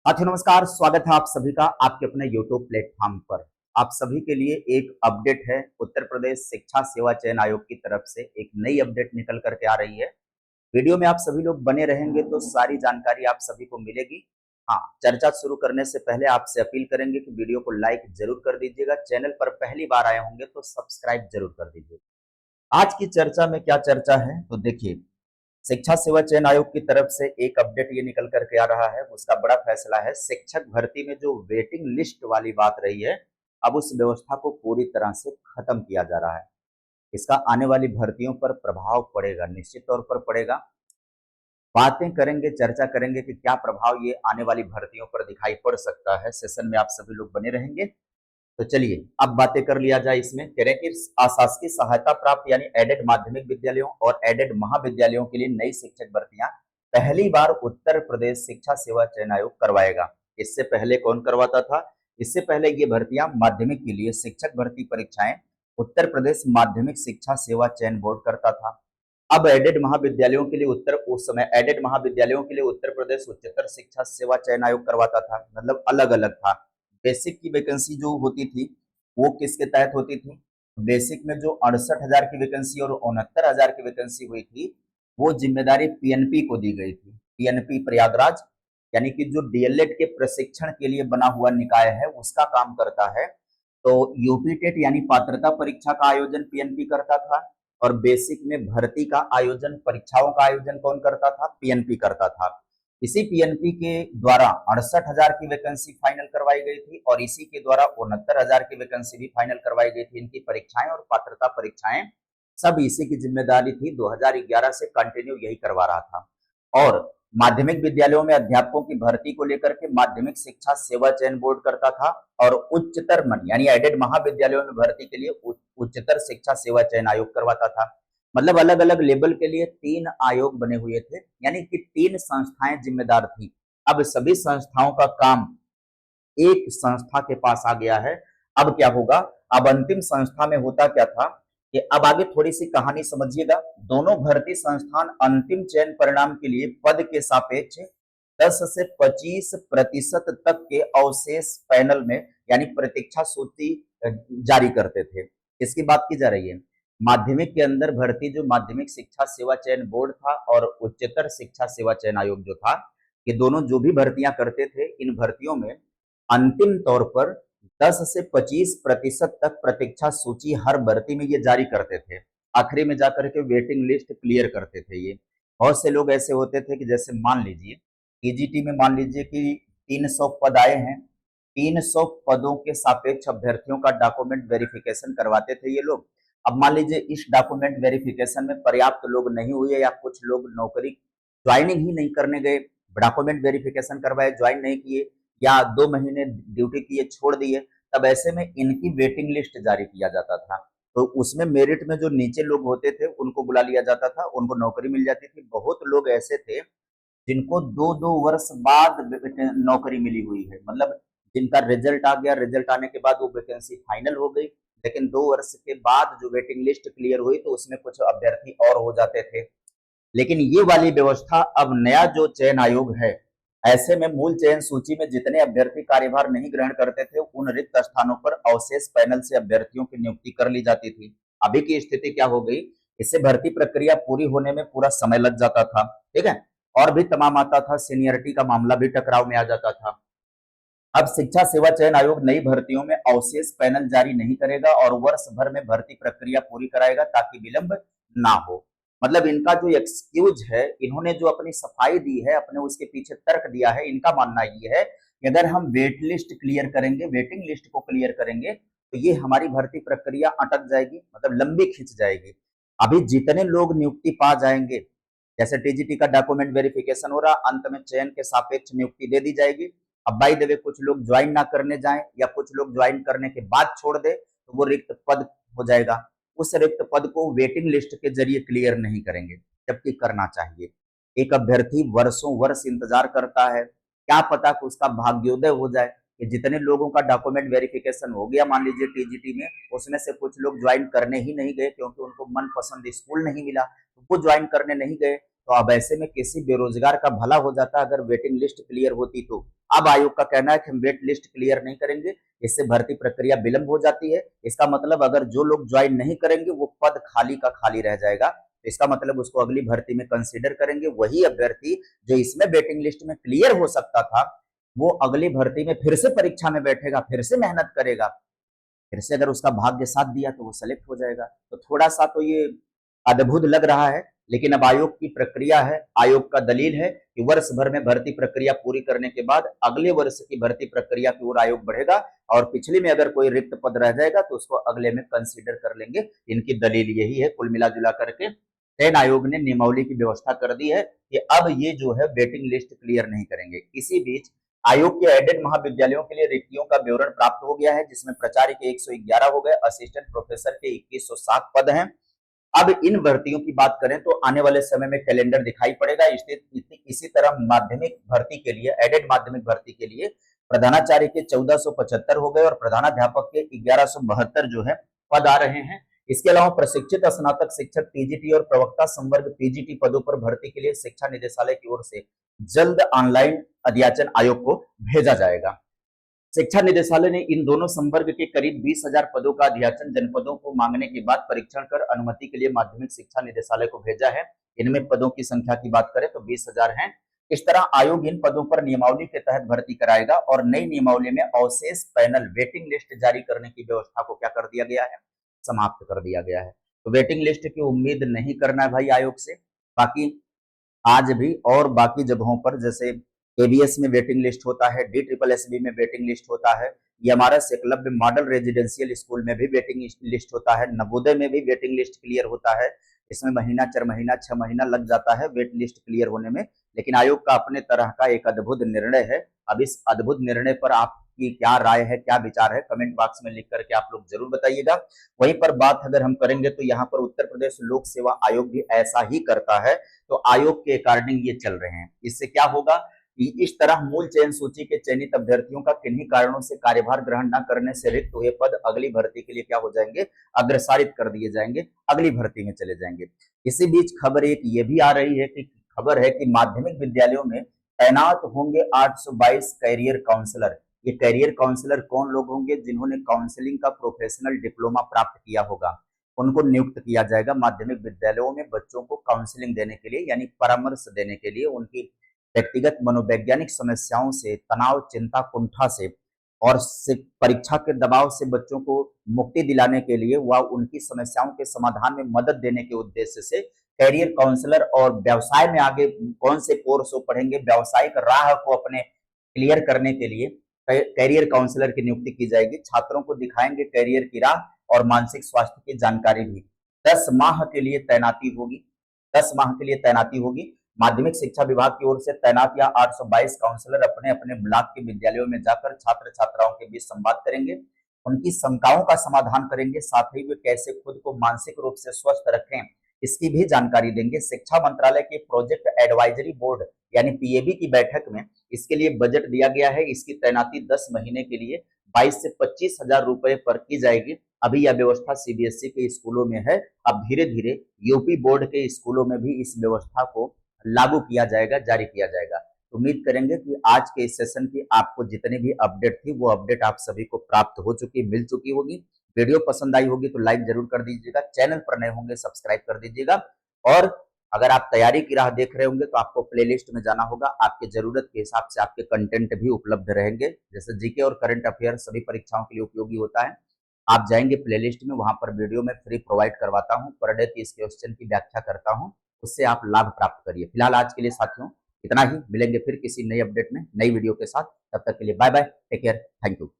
साथियों नमस्कार, स्वागत है आप सभी का आपके अपने YouTube प्लेटफॉर्म पर। आप सभी के लिए एक अपडेट है। उत्तर प्रदेश शिक्षा सेवा चयन आयोग की तरफ से एक नई अपडेट निकल करके आ रही है। वीडियो में आप सभी लोग बने रहेंगे तो सारी जानकारी आप सभी को मिलेगी। हाँ, चर्चा शुरू करने से पहले आपसे अपील करेंगे कि वीडियो को लाइक जरूर कर दीजिएगा। चैनल पर पहली बार आए होंगे तो सब्सक्राइब जरूर कर दीजिएगा। आज की चर्चा में क्या चर्चा है तो देखिए, शिक्षा सेवा चयन आयोग की तरफ से एक अपडेट ये निकल करके आ रहा है। उसका बड़ा फैसला है। शिक्षक भर्ती में जो वेटिंग लिस्ट वाली बात रही है, अब उस व्यवस्था को पूरी तरह से खत्म किया जा रहा है। इसका आने वाली भर्तियों पर प्रभाव पड़ेगा, निश्चित तौर पर पड़ेगा। बातें करेंगे, चर्चा करेंगे कि क्या प्रभाव ये आने वाली भर्तियों पर दिखाई पड़ सकता है। सेशन में आप सभी लोग बने रहेंगे। तो चलिए अब बातें कर लिया जाए। इसमें कह रहे हैं कि अशासकीय सहायता प्राप्त यानी एडेड माध्यमिक विद्यालयों और एडेड महाविद्यालयों के लिए नई शिक्षक भर्तियां पहली बार उत्तर प्रदेश शिक्षा सेवा चयन आयोग करवाएगा। इससे पहले कौन करवाता था? इससे पहले ये भर्तियां माध्यमिक के लिए शिक्षक भर्ती परीक्षाएं उत्तर प्रदेश माध्यमिक शिक्षा सेवा चयन बोर्ड करता था। अब एडेड महाविद्यालयों के लिए उस समय एडेड महाविद्यालयों के लिए उत्तर प्रदेश उच्चतर शिक्षा सेवा चयन आयोग करवाता था। मतलब अलग अलग था। बेसिक की वैकेंसी जो होती थी वो किसके तहत होती थी? बेसिक में जो 68,000 की वैकेंसी और 69,000 की वैकेंसी हुई थी, वो जिम्मेदारी पीएनपी को दी गई थी। पीएनपी प्रयागराज यानी कि जो डीएलएड के प्रशिक्षण के लिए बना हुआ निकाय है उसका काम करता है। तो यूपी टेट यानी पात्रता परीक्षा का आयोजन पीएनपी करता था और बेसिक में भर्ती का आयोजन, परीक्षाओं का आयोजन कौन करता था? पीएनपी करता था। इसी पीएनपी के द्वारा 68,000 की वैकेंसी फाइनल करवाई गई थी और इसी के द्वारा 69,000 की वैकेंसी भी फाइनल करवाई गई थी। इनकी परीक्षाएं और पात्रता परीक्षाएं सब इसी की जिम्मेदारी थी। 2011 से कंटिन्यू यही करवा रहा था। और माध्यमिक विद्यालयों में अध्यापकों की भर्ती को लेकर के माध्यमिक शिक्षा सेवा चयन बोर्ड करता था और उच्चतर मन यानी एडेड महाविद्यालयों में भर्ती के लिए उच्चतर शिक्षा सेवा चयन आयोग करवाता था। मतलब अलग अलग लेवल के लिए 3 आयोग बने हुए थे, यानी कि 3 संस्थाएं जिम्मेदार थी। अब सभी संस्थाओं का काम एक संस्था के पास आ गया है। अब क्या होगा? अब अंतिम संस्था में होता क्या था कि अब आगे थोड़ी सी कहानी समझिएगा। दोनों भर्ती संस्थान अंतिम चयन परिणाम के लिए पद के सापेक्ष 10 से 25% तक के अवशेष पैनल में यानी प्रतीक्षा सूची जारी करते थे। इसकी बात की जा रही है। माध्यमिक के अंदर भर्ती जो माध्यमिक शिक्षा सेवा चयन बोर्ड था और उच्चतर शिक्षा सेवा चयन आयोग जो था, ये दोनों जो भी भर्तियां करते थे, इन भर्तियों में अंतिम तौर पर 10 से 25% तक प्रतीक्षा सूची हर भर्ती में ये जारी करते थे। आखिरी में जाकर के वेटिंग लिस्ट क्लियर करते थे। ये बहुत से लोग ऐसे होते थे कि जैसे मान लीजिए टीजीटी में मान लीजिए कि 300 पद आए हैं। 300 पदों के सापेक्ष अभ्यर्थियों का डॉक्यूमेंट वेरिफिकेशन करवाते थे ये लोग। अब मान लीजिए इस डॉक्यूमेंट वेरिफिकेशन में पर्याप्त लोग नहीं हुए या कुछ लोग नौकरी ज्वाइनिंग ही नहीं करने गए, डॉक्यूमेंट वेरिफिकेशन करवाए, ज्वाइन नहीं किए या 2 महीने ड्यूटी किए छोड़ दिए, तब ऐसे में इनकी वेटिंग लिस्ट जारी किया जाता था। तो उसमें मेरिट में जो नीचे लोग होते थे उनको बुला लिया जाता था, उनको नौकरी मिल जाती थी। बहुत लोग ऐसे थे जिनको 2-2 वर्ष बाद नौकरी मिली हुई है। मतलब जिनका रिजल्ट आ गया, रिजल्ट आने के बाद वो वैकेंसी फाइनल हो गई, लेकिन 2 वर्ष के बाद जो वेटिंग लिस्ट क्लियर हुई तो उसमें कुछ अभ्यर्थी और हो जाते थे। लेकिन ये वाली व्यवस्था अब नया जो चयन आयोग है, ऐसे में मूल चयन सूची में जितने अभ्यर्थी कार्यभार नहीं ग्रहण करते थे उन रिक्त स्थानों पर अवशेष पैनल से अभ्यर्थियों की नियुक्ति कर ली जाती थी। अभी की स्थिति क्या हो गई? इससे भर्ती प्रक्रिया पूरी होने में पूरा समय लग जाता था। ठीक है, और भी तमाम आता था, सीनियरिटी का मामला भी टकराव में आ जाता था। अब शिक्षा सेवा चयन आयोग नई भर्तियों में अवशेष पैनल जारी नहीं करेगा और वर्ष भर में भर्ती प्रक्रिया पूरी कराएगा ताकि विलंब ना हो। मतलब इनका जो एक्सक्यूज है, इन्होंने जो अपनी सफाई दी है, अपने उसके पीछे तर्क दिया है, इनका मानना ये है कि अगर हम वेट लिस्ट क्लियर करेंगे, वेटिंग लिस्ट को क्लियर करेंगे तो ये हमारी भर्ती प्रक्रिया अटक जाएगी, मतलब लंबी खिंच जाएगी। अभी जितने लोग नियुक्ति पा जाएंगे, जैसे टीजीटी का डॉक्यूमेंट वेरिफिकेशन हो रहा, अंत में चयन के सापेक्ष नियुक्ति दे दी जाएगी। अब बाई द वे कुछ लोग ज्वाइन ना करने जाएं या कुछ लोग ज्वाइन करने के बाद छोड़ दे तो वो रिक्त पद हो जाएगा। उस रिक्त पद को वेटिंग लिस्ट के जरिए क्लियर नहीं करेंगे, जबकि करना चाहिए। एक अभ्यर्थी वर्षों वर्ष इंतजार करता है, क्या पता कि उसका भाग्योदय हो जाए कि जितने लोगों का डॉक्यूमेंट वेरिफिकेशन हो गया मान लीजिए टीजीटी में, उसमें से कुछ लोग ज्वाइन करने ही नहीं गए क्योंकि उनको मनपसंद स्कूल नहीं मिला, तो वो ज्वाइन करने नहीं गए। तो अब ऐसे में किसी बेरोजगार का भला हो जाता अगर वेटिंग लिस्ट क्लियर होती तो। अब आयोग का कहना है कि हम वेट लिस्ट क्लियर नहीं करेंगे, इससे भर्ती प्रक्रिया विलंब हो जाती है। इसका मतलब अगर जो लोग ज्वाइन नहीं करेंगे वो पद खाली का खाली रह जाएगा, इसका मतलब उसको अगली भर्ती में कंसीडर करेंगे। वही अभ्यर्थी जो इसमें वेटिंग लिस्ट में क्लियर हो सकता था वो अगली भर्ती में फिर से परीक्षा में बैठेगा, फिर से मेहनत करेगा, फिर से अगर उसका भाग्य साथ दिया तो वो सेलेक्ट हो जाएगा। तो थोड़ा सा तो ये अद्भुत लग रहा है, लेकिन अब आयोग की प्रक्रिया है, आयोग का दलील है कि वर्ष भर में भर्ती प्रक्रिया पूरी करने के बाद अगले वर्ष की भर्ती प्रक्रिया की ओर आयोग बढ़ेगा और पिछली में अगर कोई रिक्त पद रह जाएगा तो उसको अगले में कंसीडर कर लेंगे। इनकी दलील यही है। कुल मिला जुला करके चयन आयोग ने नियमावली की व्यवस्था कर दी है कि अब ये जो है वेटिंग लिस्ट क्लियर नहीं करेंगे। इसी बीच आयोग के एडेड महाविद्यालयों के लिए रिक्तियों का विवरण प्राप्त हो गया है, जिसमें प्राचार्य के 111 हो गए, असिस्टेंट प्रोफेसर के 2107 पद हैं। अब इन भर्तियों की बात करें तो आने वाले समय में कैलेंडर दिखाई पड़ेगा। इसी तरह माध्यमिक भर्ती के लिए, एडेड माध्यमिक भर्ती के लिए प्रधानाचार्य के 1475 हो गए और प्रधानाध्यापक के 1172 जो है पद आ रहे हैं। इसके अलावा प्रशिक्षित स्नातक शिक्षक टीजीटी और प्रवक्ता संवर्ग पीजीटी पदों पर भर्ती के लिए शिक्षा निदेशालय की ओर से जल्द ऑनलाइन अध्याचन आयोग को भेजा जाएगा। शिक्षा निदेशालय ने इन दोनों संवर्ग के करीब 20,000 पदों का अध्याचन जनपदों को मांगने के बाद परीक्षण कर अनुमति के लिए माध्यमिक शिक्षा निदेशालय को भेजा है। इनमें पदों की संख्या की बात करें तो 20,000 हैं। इस तरह आयोग इन पदों पर नियमावली के तहत भर्ती कराएगा और नई नियमावली में अवशेष पैनल वेटिंग लिस्ट जारी करने की व्यवस्था को क्या कर दिया गया है, समाप्त कर दिया गया है। तो वेटिंग लिस्ट की उम्मीद नहीं करना है भाई आयोग से। बाकी आज भी और बाकी जगहों पर जैसे एबीएस में वेटिंग लिस्ट होता है, DSSB में वेटिंग लिस्ट होता है, ये हमारा एकलव्य मॉडल रेजिडेंशियल स्कूल में भी वेटिंग लिस्ट होता है, नवोदय में भी वेटिंग लिस्ट क्लियर होता है। इसमें महीना, 4 महीना, 6 महीना लग जाता है वेट लिस्ट क्लियर होने में, लेकिन आयोग का अपने तरह का एक अद्भुत निर्णय है। अब इस अद्भुत निर्णय पर आपकी क्या राय है, क्या विचार है, कमेंट बॉक्स में लिख करके आप लोग जरूर बताइएगा। वहीं पर बात अगर हम करेंगे तो यहाँ पर उत्तर प्रदेश लोक सेवा आयोग भी ऐसा ही करता है, तो आयोग के अकॉर्डिंग ये चल रहे हैं। इससे क्या होगा कि इस तरह मूल चयन सूची के चयनित अभ्यर्थियों का किन्हीं कारणों से कार्यभार ग्रहण न करने से रिक्त हुए पद अगली भर्ती के लिए क्या हो जाएंगे, अग्रसारित कर दिए जाएंगे, अगली भर्ती में चले जाएंगे। इसी बीच खबर एक ये भी आ रही है कि माध्यमिक विद्यालयों में तैनात होंगे 822 कैरियर काउंसलर। ये कैरियर काउंसलर कौन लोग होंगे? जिन्होंने काउंसलिंग का प्रोफेशनल डिप्लोमा प्राप्त किया होगा, उनको नियुक्त किया जाएगा माध्यमिक विद्यालयों में बच्चों को काउंसलिंग देने के लिए, यानी परामर्श देने के लिए, उनकी व्यक्तिगत मनोवैज्ञानिक समस्याओं से, तनाव, चिंता, कुंठा से और परीक्षा के दबाव से बच्चों को मुक्ति दिलाने के लिए व उनकी समस्याओं के समाधान में मदद देने के उद्देश्य से कैरियर काउंसलर और व्यवसाय में आगे कौन से कोर्स वो पढ़ेंगे, व्यावसायिक राह को अपने क्लियर करने के लिए कैरियर काउंसलर की नियुक्ति की जाएगी। छात्रों को दिखाएंगे कैरियर की राह और मानसिक स्वास्थ्य की जानकारी भी। 10 माह के लिए तैनाती होगी, 10 माह के लिए तैनाती होगी। माध्यमिक शिक्षा विभाग की ओर से तैनात या 822 काउंसलर अपने अपने ब्लॉक के विद्यालयों में जाकर छात्र छात्राओं के बीच संवाद करेंगे, उनकी शंकाओं का समाधान करेंगे, साथ ही वे कैसे खुद को मानसिक रूप से स्वस्थ रखें इसकी भी जानकारी देंगे। शिक्षा मंत्रालय के प्रोजेक्ट एडवाइजरी बोर्ड यानी पीएबी की बैठक में इसके लिए बजट दिया गया है। इसकी तैनाती 10 महीने के लिए 22 से 25,000 रुपए पर की जाएगी। अभी यह व्यवस्था सीबीएसई के स्कूलों में है, अब धीरे धीरे यूपी बोर्ड के स्कूलों में भी इस व्यवस्था को लागू किया जाएगा, जारी किया जाएगा। तो उम्मीद करेंगे कि आज के इस सेशन की आपको जितने भी अपडेट थी वो अपडेट आप सभी को प्राप्त हो चुकी, मिल चुकी होगी। वीडियो पसंद आई होगी तो लाइक जरूर कर दीजिएगा, चैनल पर नए होंगे सब्सक्राइब कर दीजिएगा और अगर आप तैयारी की राह देख रहे होंगे तो आपको प्लेलिस्ट में जाना होगा, आपके जरूरत के हिसाब से आपके कंटेंट भी उपलब्ध रहेंगे। जैसे जीके और करंट अफेयर सभी परीक्षाओं के लिए उपयोगी होता है, आप जाएंगे प्लेलिस्ट में, वहां पर वीडियो में फ्री प्रोवाइड करवाता हूँ, पर डे 30 क्वेश्चन की व्याख्या करता हूँ, उससे आप लाभ प्राप्त करिए। फिलहाल आज के लिए साथियों इतना ही, मिलेंगे फिर किसी नई अपडेट में नई वीडियो के साथ। तब तक के लिए bye bye, take care, thank you.